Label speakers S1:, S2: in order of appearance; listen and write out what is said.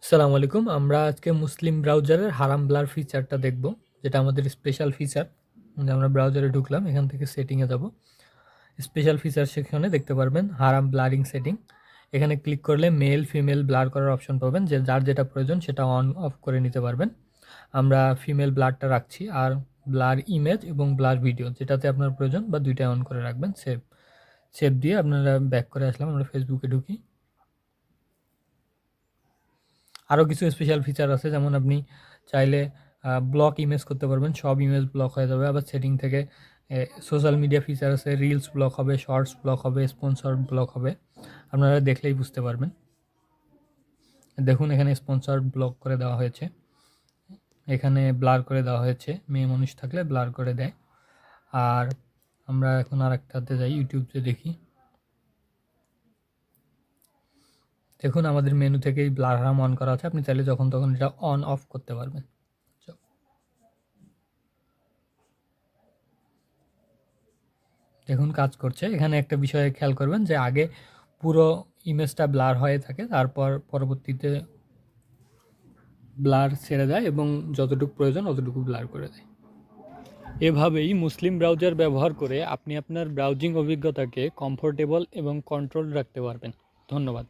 S1: আসসালামু আলাইকুম। আমরা আজকে মুসলিম ব্রাউজারের হারাম ব্লার ফিচারটা দেখব, যেটা আমাদের স্পেশাল ফিচার। আমরা ব্রাউজারে ঢুকলাম, এখান থেকে সেটিংয়ে যাব। স্পেশাল ফিচার সেকশনে দেখতে পারবেন হারাম ব্লারিং সেটিং। এখানে ক্লিক করলে মেল ফিমেল ব্লার করার অপশন পাবেন, যে যার যেটা প্রয়োজন সেটা অন অফ করে নিতে পারবেন। আমরা ফিমেল ব্লারটা রাখছি, আর ব্লার ইমেজ এবং ব্লার ভিডিও যেটাতে আপনার প্রয়োজন বা দুইটাই অন করে রাখবেন। সেভ সেভ দিয়ে আপনারা ব্যাক করে আসলাম। আমরা ফেসবুকে ঢুকি। আরও কিছু স্পেশাল ফিচার আছে, যেমন আপনি চাইলে ব্লক ইমেজ করতে পারবেন, সব ইমেজ ব্লক হয়ে যাবে। আবার সেটিং থেকে সোশ্যাল মিডিয়া ফিচার আছে, রিলস ব্লক হবে, শর্টস ব্লক হবে, স্পন্সর্ড ব্লক হবে। আপনারা দেখলেই বুঝতে পারবেন। দেখুন, এখানে স্পন্সর্ড ব্লক করে দেওয়া হয়েছে, এখানে ব্লার করে দেওয়া হয়েছে, মেয়ে মানুষ থাকলে ব্লার করে দেয়। আর আমরা এখন আরেকটাতে যাই, ইউটিউবতে দেখি। দেখুন, আমাদের মেনু থেকেই ব্লার হারাম অন করা আছে, আপনি চাইলে যখন তখন এটা অন অফ করতে পারবেন। দেখুন, কাজ করছে। এখানে একটা বিষয়ে খেয়াল করবেন যে আগে পুরো ইমেজটা ব্লার হয়ে থাকে, তারপর পরবর্তীতে ব্লার ছেড়ে দেয় এবং যতটুকু প্রয়োজন অতটুকু ব্লার করে দেয়। এভাবেই মুসলিম ব্রাউজার ব্যবহার করে আপনি আপনার ব্রাউজিং অভিজ্ঞতাকে কমফোর্টেবল এবং কন্ট্রোল রাখতে পারবেন। ধন্যবাদ।